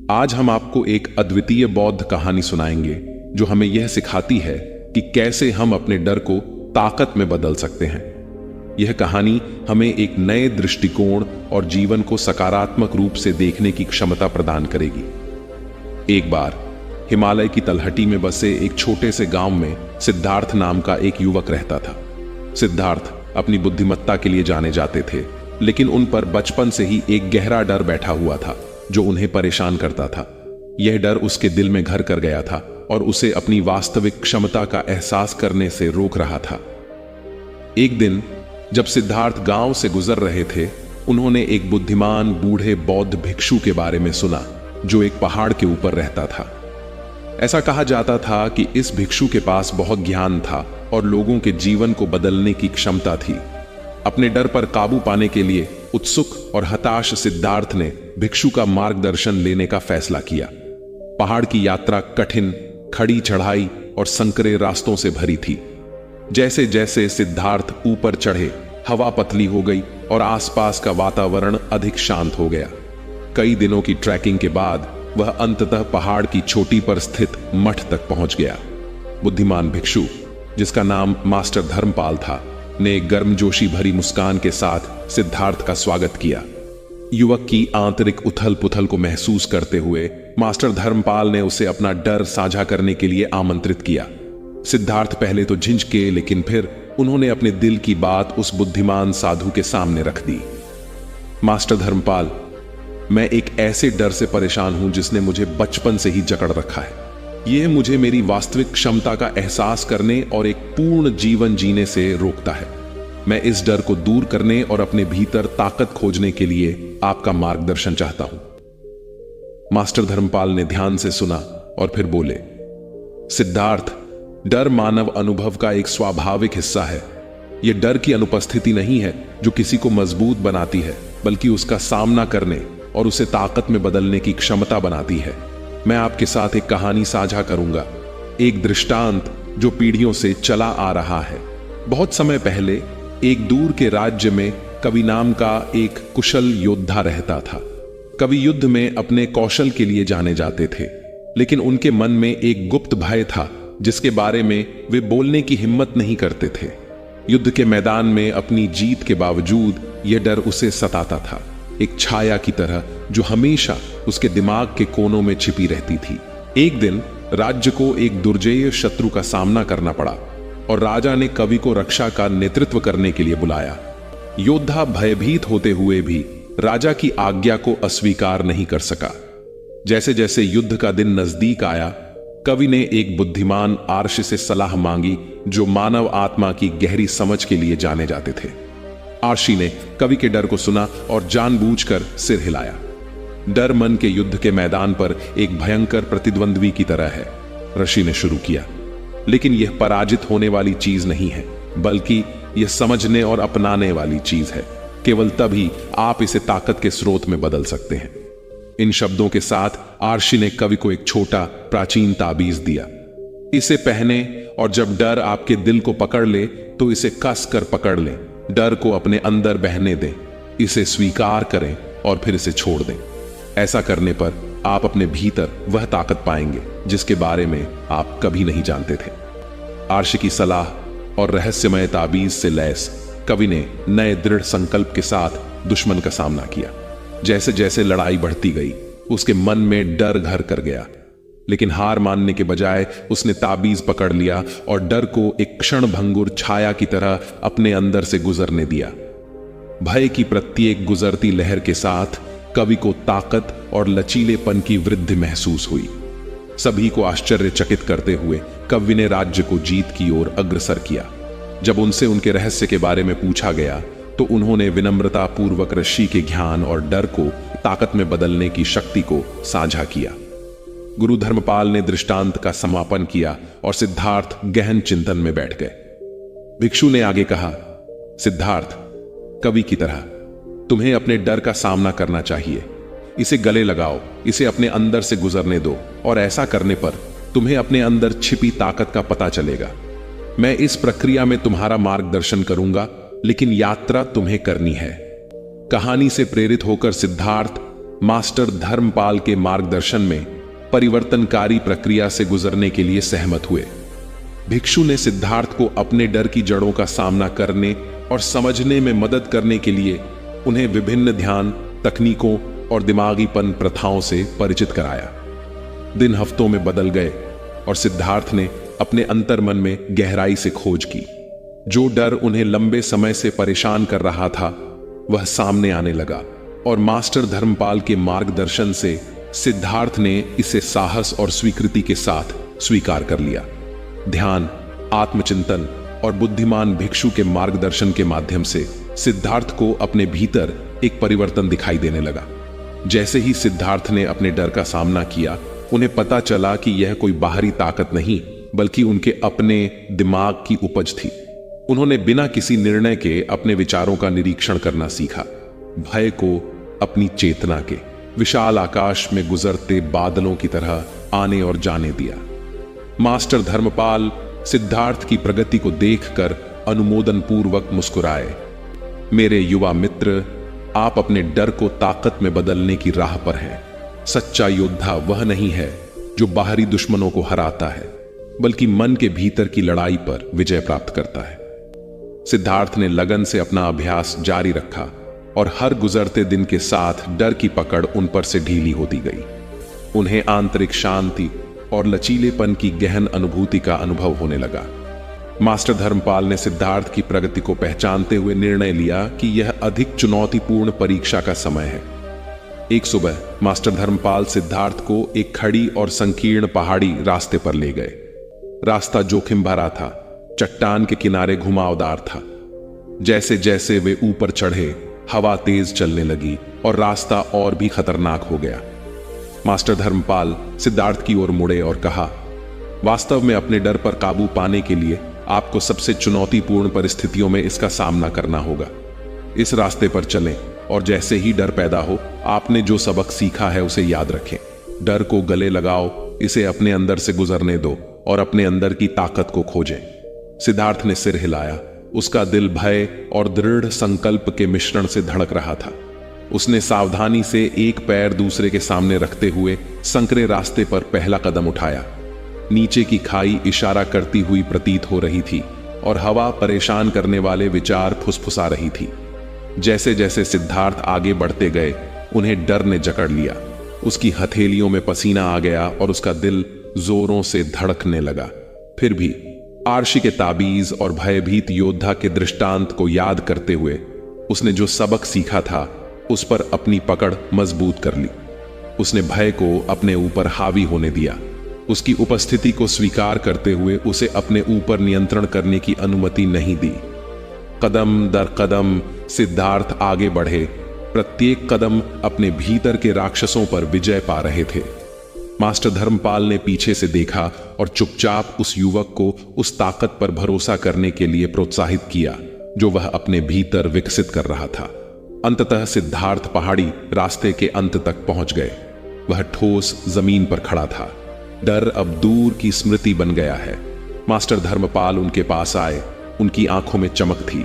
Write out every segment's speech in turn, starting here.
आज हम आपको एक अद्वितीय बौद्ध कहानी सुनाएंगे जो हमें यह सिखाती है कि कैसे हम अपने डर को ताकत में बदल सकते हैं। यह कहानी हमें एक नए दृष्टिकोण और जीवन को सकारात्मक रूप से देखने की क्षमता प्रदान करेगी। एक बार हिमालय की तलहटी में बसे एक छोटे से गांव में सिद्धार्थ नाम का एक युवक रहता था। सिद्धार्थ अपनी बुद्धिमत्ता के लिए जाने जाते थे, लेकिन उन पर बचपन से ही एक गहरा डर बैठा हुआ था जो उन्हें परेशान करता था। यह डर उसके दिल में घर कर गया था और उसे अपनी वास्तविक क्षमता का एहसास करने से रोक रहा था। एक दिन जब सिद्धार्थ गांव से गुजर रहे थे, उन्होंने एक बुद्धिमान बूढ़े बौद्ध भिक्षु के बारे में सुना जो एक पहाड़ के ऊपर रहता था। ऐसा कहा जाता था कि इस भिक्षु के पास बहुत ज्ञान था और लोगों के जीवन को बदलने की क्षमता थी। अपने डर पर काबू पाने के लिए उत्सुक और हताश सिद्धार्थ ने भिक्षु का मार्गदर्शन लेने का फैसला किया। पहाड़ की यात्रा कठिन, खड़ी चढ़ाई और संकरे रास्तों से भरी थी। जैसे जैसे सिद्धार्थ ऊपर चढ़े, हवा पतली हो गई और आसपास का वातावरण अधिक शांत हो गया। कई दिनों की ट्रैकिंग के बाद वह अंततः पहाड़ की चोटी पर स्थित मठ तक पहुंच गया। बुद्धिमान भिक्षु, जिसका नाम मास्टर धर्मपाल था, ने गर्मजोशी भरी मुस्कान के साथ सिद्धार्थ का स्वागत किया। युवक की आंतरिक उथल पुथल को महसूस करते हुए मास्टर धर्मपाल ने उसे अपना डर साझा करने के लिए आमंत्रित किया। सिद्धार्थ पहले तो झिझके, लेकिन फिर उन्होंने अपने दिल की बात उस बुद्धिमान साधु के सामने रख दी। मास्टर धर्मपाल, मैं एक ऐसे डर से परेशान हूं जिसने मुझे बचपन से ही जकड़ रखा है। यह मुझे मेरी वास्तविक क्षमता का एहसास करने और एक पूर्ण जीवन जीने से रोकता है। मैं इस डर को दूर करने और अपने भीतर ताकत खोजने के लिए आपका मार्गदर्शन चाहता हूं। मास्टर धर्मपाल ने ध्यान से सुना और फिर बोले, सिद्धार्थ, डर मानव अनुभव का एक स्वाभाविक हिस्सा है। यह डर की अनुपस्थिति नहीं है जो किसी को मजबूत बनाती है, बल्कि उसका सामना करने और उसे ताकत में बदलने की क्षमता बनाती है। मैं आपके साथ एक कहानी साझा करूंगा, एक दृष्टांत जो पीढ़ियों से चला आ रहा है। बहुत समय पहले एक दूर के राज्य में कवि नाम का एक कुशल योद्धा रहता था। कवि युद्ध में अपने कौशल के लिए जाने जाते थे, लेकिन उनके मन में एक गुप्त भय था जिसके बारे में वे बोलने की हिम्मत नहीं करते थे। युद्ध के मैदान में अपनी जीत के बावजूद यह डर उसे सताता था, एक छाया की तरह जो हमेशा उसके दिमाग के कोनों में छिपी रहती थी। एक दिन राज्य को एक दुर्जेय शत्रु का सामना करना पड़ा और राजा ने कवि को रक्षा का नेतृत्व करने के लिए बुलाया। योद्धा भयभीत होते हुए भी राजा की आज्ञा को अस्वीकार नहीं कर सका। जैसे जैसे युद्ध का दिन नजदीक आया, कवि ने एक बुद्धिमान आर्ष से सलाह मांगी जो मानव आत्मा की गहरी समझ के लिए जाने जाते थे। आर्षी ने कवि के डर को सुना और जानबूझकर सिर हिलाया। डर मन के युद्ध के मैदान पर एक भयंकर प्रतिद्वंद्वी की तरह है, ऋषि ने शुरू किया। लेकिन यह पराजित होने वाली चीज नहीं है, बल्कि यह समझने और अपनाने वाली चीज है। केवल तभी आप इसे ताकत के स्रोत में बदल सकते हैं। इन शब्दों के साथ आर्षी ने कवि को एक छोटा प्राचीन ताबीज दिया। इसे पहने और जब डर आपके दिल को पकड़ ले तो इसे कस कर पकड़ लें। डर को अपने अंदर बहने दें, इसे स्वीकार करें और फिर इसे छोड़ दें। ऐसा करने पर आप अपने भीतर वह ताकत पाएंगे जिसके बारे में आप कभी नहीं जानते थे। आर्षी की सलाह और रहस्यमय ताबीज से लैस कवि ने नए दृढ़ संकल्प के साथ दुश्मन का सामना किया। जैसे जैसे लड़ाई बढ़ती गई, उसके मन में डर घर कर गया, लेकिन हार मानने के बजाय उसने ताबीज पकड़ लिया और डर को एक क्षण भंगुर छाया की तरह अपने अंदर से गुजरने दिया। भय की प्रत्येक गुजरती लहर के साथ कवि को ताकत और लचीलेपन की वृद्धि महसूस हुई। सभी को आश्चर्यचकित करते हुए कवि ने राज्य को जीत की ओर अग्रसर किया। जब उनसे उनके रहस्य के बारे में पूछा गया तो उन्होंने विनम्रता पूर्वक ऋषि के ज्ञान और डर को ताकत में बदलने की शक्ति को साझा किया। गुरु धर्मपाल ने दृष्टांत का समापन किया और सिद्धार्थ गहन चिंतन में बैठ गए। भिक्षु ने आगे कहा, सिद्धार्थ, कवि की तरह तुम्हें अपने डर का सामना करना चाहिए। इसे गले लगाओ, इसे अपने अंदर से गुजरने दो और ऐसा करने पर तुम्हें अपने अंदर छिपी ताकत का पता चलेगा। मैं इस प्रक्रिया में तुम्हारा मार्गदर्शन करूंगा, लेकिन यात्रा तुम्हें करनी है। कहानी से प्रेरित होकर सिद्धार्थ मास्टर धर्मपाल के मार्गदर्शन में परिवर्तनकारी प्रक्रिया से गुजरने के लिए सहमत हुए। भिक्षु ने सिद्धार्थ को अपने डर की जड़ों का सामना करने और समझने में मदद करने के लिए उन्हें विभिन्न ध्यान तकनीकों और दिमागीपन प्रथाओं से परिचित कराया। दिन हफ्तों में बदल गए और सिद्धार्थ ने अपने अंतर्मन में गहराई से खोज की। जो डर उन्हें लंबे समय से परेशान कर रहा था वह सामने आने लगा और मास्टर धर्मपाल के मार्गदर्शन से सिद्धार्थ ने इसे साहस और स्वीकृति के साथ स्वीकार कर लिया। ध्यान, आत्मचिंतन और बुद्धिमान भिक्षु के मार्गदर्शन के माध्यम से सिद्धार्थ को अपने भीतर एक परिवर्तन दिखाई देने लगा। जैसे ही सिद्धार्थ ने अपने डर का सामना किया, उन्हें पता चला कि यह कोई बाहरी ताकत नहीं बल्कि उनके अपने दिमाग की उपज थी। उन्होंने बिना किसी निर्णय के अपने विचारों का निरीक्षण करना सीखा, भय को अपनी चेतना के विशाल आकाश में गुजरते बादलों की तरह आने और जाने दिया। मास्टर धर्मपाल सिद्धार्थ की प्रगति को देखकर अनुमोदन पूर्वक मुस्कुराए। मेरे युवा मित्र, आप अपने डर को ताकत में बदलने की राह पर हैं। सच्चा योद्धा वह नहीं है जो बाहरी दुश्मनों को हराता है, बल्कि मन के भीतर की लड़ाई पर विजय प्राप्त करता है। सिद्धार्थ ने लगन से अपना अभ्यास जारी रखा और हर गुजरते दिन के साथ डर की पकड़ उन पर से ढीली होती गई। उन्हें आंतरिक शांति और लचीलेपन की गहन अनुभूति का अनुभव होने लगा। मास्टर धर्मपाल ने सिद्धार्थ की प्रगति को पहचानते हुए निर्णय लिया कि यह अधिक चुनौतीपूर्ण परीक्षा का समय है। एक सुबह मास्टर धर्मपाल सिद्धार्थ को एक खड़ी और संकीर्ण पहाड़ी रास्ते पर ले गए। रास्ता जोखिम भरा था, चट्टान के किनारे घुमावदार था। जैसे जैसे वे ऊपर चढ़े, हवा तेज चलने लगी और रास्ता और भी खतरनाक हो गया। मास्टर धर्मपाल सिद्धार्थ की ओर मुड़े और कहा, वास्तव में अपने डर पर काबू पाने के लिए आपको सबसे चुनौतीपूर्ण परिस्थितियों में इसका सामना करना होगा। इस रास्ते पर चलें और जैसे ही डर पैदा हो, आपने जो सबक सीखा है उसे याद रखें। डर को गले लगाओ, इसे अपने अंदर से गुजरने दो और अपने अंदर की ताकत को खोजें। सिद्धार्थ ने सिर हिलाया। उसका दिल भय और दृढ़ संकल्प के मिश्रण से धड़क रहा था। उसने सावधानी से एक पैर दूसरे के सामने रखते हुए संकरे रास्ते पर पहला कदम उठाया। नीचे की खाई इशारा करती हुई प्रतीत हो रही थी और हवा परेशान करने वाले विचार फुसफुसा रही थी। जैसे जैसे सिद्धार्थ आगे बढ़ते गए, उन्हें डर ने जकड़ लिया। उसकी हथेलियों में पसीना आ गया और उसका दिल जोरों से धड़कने लगा। फिर भी आर्शी के ताबीज और भयभीत योद्धा के दृष्टांत को याद करते हुए उसने जो सबक सीखा था उस पर अपनी पकड़ मजबूत कर ली। उसने भय को अपने ऊपर हावी होने दिया। उसकी उपस्थिति को स्वीकार करते हुए उसे अपने ऊपर नियंत्रण करने की अनुमति नहीं दी। कदम दर कदम सिद्धार्थ आगे बढ़े, प्रत्येक कदम अपने भीतर के राक्षसों पर विजय पा रहे थे। मास्टर धर्मपाल ने पीछे से देखा और चुपचाप उस युवक को उस ताकत पर भरोसा करने के लिए प्रोत्साहित किया जो वह अपने भीतर विकसित कर रहा था। अंततः सिद्धार्थ पहाड़ी रास्ते के अंत तक पहुंच गए। वह ठोस जमीन पर खड़ा था। डर अब दूर की स्मृति बन गया है। मास्टर धर्मपाल उनके पास आए। उनकी आंखों में चमक थी।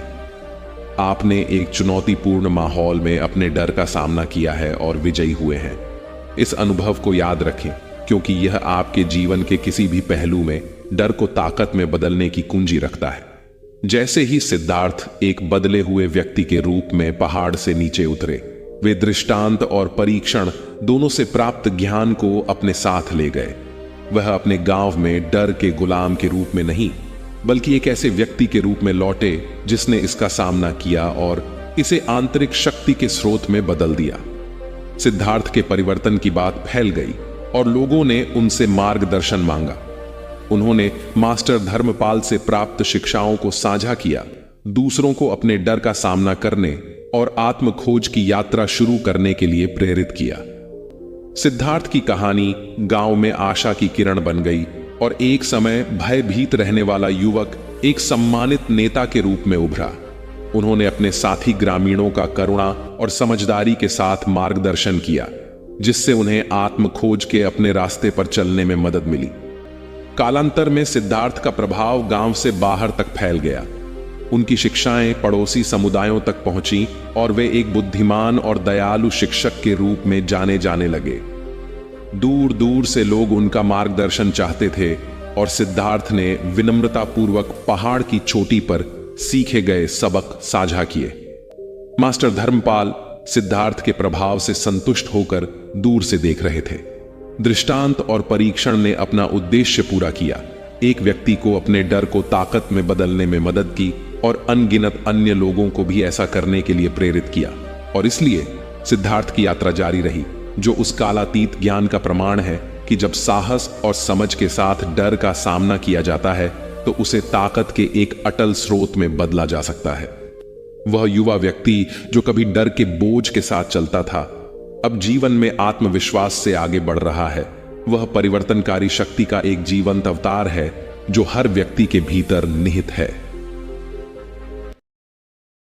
आपने एक चुनौतीपूर्ण माहौल में अपने डर का सामना किया है और विजयी हुए हैं। इस अनुभव को याद रखें, क्योंकि यह आपके जीवन के किसी भी पहलू में डर को ताकत में बदलने की कुंजी रखता है। जैसे ही सिद्धार्थ एक बदले हुए व्यक्ति के रूप में पहाड़ से नीचे उतरे, वे दृष्टांत और परीक्षण दोनों से प्राप्त ज्ञान को अपने साथ ले गए। वह अपने गांव में डर के गुलाम के रूप में नहीं, बल्कि एक ऐसे व्यक्ति के रूप में लौटे जिसने इसका सामना किया और इसे आंतरिक शक्ति के स्रोत में बदल दिया। सिद्धार्थ के परिवर्तन की बात फैल गई और लोगों ने उनसे मार्गदर्शन मांगा। उन्होंने मास्टर धर्मपाल से प्राप्त शिक्षाओं को साझा किया, दूसरों को अपने डर का सामना करने और आत्म खोज की यात्रा शुरू करने के लिए प्रेरित किया। सिद्धार्थ की कहानी गांव में आशा की किरण बन गई और एक समय भयभीत रहने वाला युवक एक सम्मानित नेता के रूप में उभरा। उन्होंने अपने साथी ग्रामीणों का करुणा और समझदारी के साथ मार्गदर्शन किया, जिससे उन्हें आत्म खोज के अपने रास्ते पर चलने में मदद मिली। कालांतर में सिद्धार्थ का प्रभाव गांव से बाहर तक फैल गया। उनकी शिक्षाएं पड़ोसी समुदायों तक पहुंची और वे एक बुद्धिमान और दयालु शिक्षक के रूप में जाने जाने लगे। दूर दूर से लोग उनका मार्गदर्शन चाहते थे और सिद्धार्थ ने विनम्रतापूर्वक पहाड़ की चोटी पर सीखे गए सबक साझा किए। मास्टर धर्मपाल सिद्धार्थ के प्रभाव से संतुष्ट होकर दूर से देख रहे थे। दृष्टांत और परीक्षण ने अपना उद्देश्य पूरा किया। एक व्यक्ति को अपने डर को ताकत में बदलने में मदद की और अनगिनत अन्य लोगों को भी ऐसा करने के लिए प्रेरित किया। और इसलिए सिद्धार्थ की यात्रा जारी रही, जो उस कालातीत ज्ञान का प्रमाण है कि जब साहस और समझ के साथ डर का सामना किया जाता है तो उसे ताकत के एक अटल स्रोत में बदला जा सकता है। वह युवा व्यक्ति जो कभी डर के बोझ के साथ चलता था, अब जीवन में आत्मविश्वास से आगे बढ़ रहा है। वह परिवर्तनकारी शक्ति का एक जीवंत अवतार है जो हर व्यक्ति के भीतर निहित है।